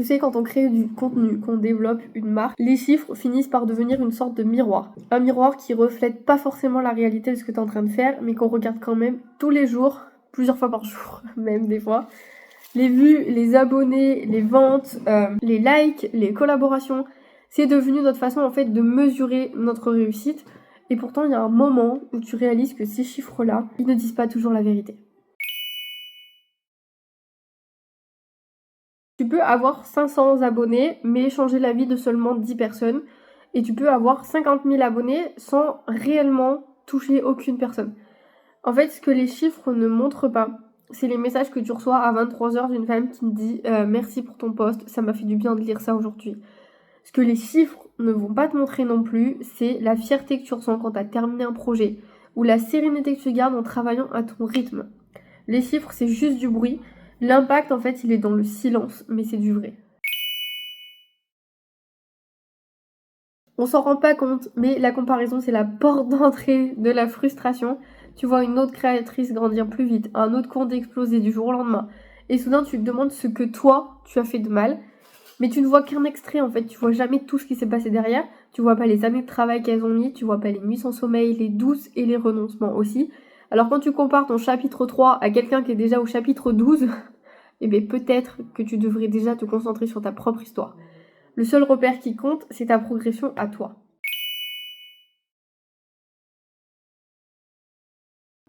Tu sais, quand on crée du contenu, qu'on développe une marque, les chiffres finissent par devenir une sorte de miroir. Un miroir qui reflète pas forcément la réalité de ce que tu es en train de faire, mais qu'on regarde quand même tous les jours, plusieurs fois par jour, même des fois. Les vues, les abonnés, les ventes, les likes, les collaborations, c'est devenu notre façon en fait de mesurer notre réussite. Et pourtant, il y a un moment où tu réalises que ces chiffres-là, ils ne disent pas toujours la vérité. Tu peux avoir 500 abonnés, mais changer la vie de seulement 10 personnes. Et tu peux avoir 50 000 abonnés sans réellement toucher aucune personne. En fait, ce que les chiffres ne montrent pas, c'est les messages que tu reçois à 23h d'une femme qui me dit merci pour ton post, ça m'a fait du bien de lire ça aujourd'hui. Ce que les chiffres ne vont pas te montrer non plus, c'est la fierté que tu ressens quand tu as terminé un projet ou la sérénité que tu gardes en travaillant à ton rythme. Les chiffres, c'est juste du bruit. L'impact, en fait, il est dans le silence, mais c'est du vrai. On s'en rend pas compte, mais la comparaison, c'est la porte d'entrée de la frustration. Tu vois une autre créatrice grandir plus vite, un autre compte exploser du jour au lendemain. Et soudain, tu te demandes ce que toi, tu as fait de mal. Mais tu ne vois qu'un extrait, en fait. Tu vois jamais tout ce qui s'est passé derrière. Tu vois pas les années de travail qu'elles ont mis. Tu vois pas les nuits sans sommeil, les douces et les renoncements aussi. Alors quand tu compares ton chapitre 3 à quelqu'un qui est déjà au chapitre 12, eh bien peut-être que tu devrais déjà te concentrer sur ta propre histoire. Le seul repère qui compte, c'est ta progression à toi.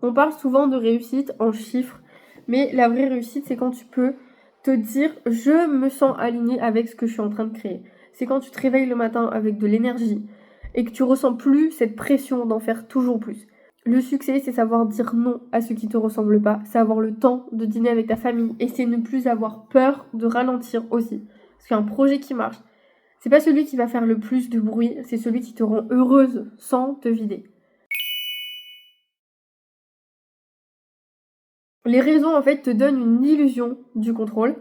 On parle souvent de réussite en chiffres, mais la vraie réussite, c'est quand tu peux te dire « je me sens aligné avec ce que je suis en train de créer ». C'est quand tu te réveilles le matin avec de l'énergie et que tu ressens plus cette pression d'en faire toujours plus. Le succès, c'est savoir dire non à ce qui te ressemble pas, c'est avoir le temps de dîner avec ta famille et c'est ne plus avoir peur de ralentir aussi. Parce qu'un projet qui marche, c'est pas celui qui va faire le plus de bruit, c'est celui qui te rend heureuse sans te vider. Les réseaux, en fait, te donnent une illusion du contrôle,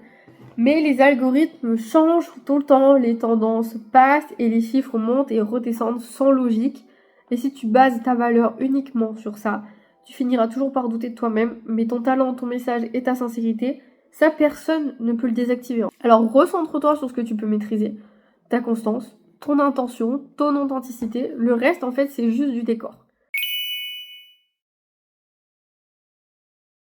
mais les algorithmes changent tout le temps, les tendances passent et les chiffres montent et redescendent sans logique. Et si tu bases ta valeur uniquement sur ça, tu finiras toujours par douter de toi-même, mais ton talent, ton message et ta sincérité, ça, personne ne peut le désactiver. Alors recentre-toi sur ce que tu peux maîtriser, ta constance, ton intention, ton authenticité. Le reste, en fait, c'est juste du décor.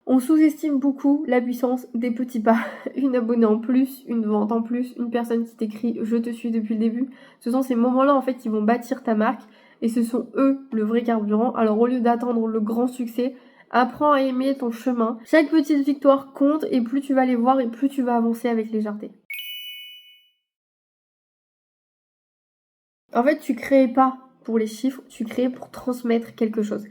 On sous-estime beaucoup la puissance des petits pas. Une abonnée en plus, une vente en plus, une personne qui t'écrit « je te suis depuis le début ». Ce sont ces moments-là en fait qui vont bâtir ta marque et ce sont eux le vrai carburant. Alors au lieu d'attendre le grand succès, apprends à aimer ton chemin. Chaque petite victoire compte et plus tu vas les voir et plus tu vas avancer avec légèreté. En fait, tu crées pas pour les chiffres, tu crées pour transmettre quelque chose.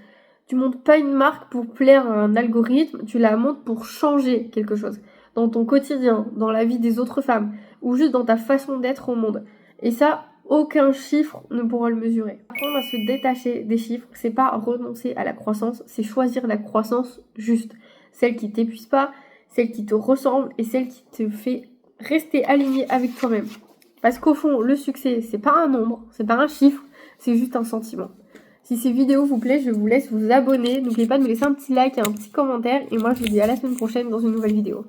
Tu montes pas une marque pour plaire à un algorithme, tu la montes pour changer quelque chose. Dans ton quotidien, dans la vie des autres femmes, ou juste dans ta façon d'être au monde. Et ça, aucun chiffre ne pourra le mesurer. Apprendre à se détacher des chiffres, c'est pas renoncer à la croissance, c'est choisir la croissance juste. Celle qui t'épuise pas, celle qui te ressemble et celle qui te fait rester aligné avec toi-même. Parce qu'au fond, le succès, c'est pas un nombre, c'est pas un chiffre, c'est juste un sentiment. Si ces vidéos vous plaisent, je vous laisse vous abonner. N'oubliez pas de me laisser un petit like et un petit commentaire. Et moi, je vous dis à la semaine prochaine dans une nouvelle vidéo.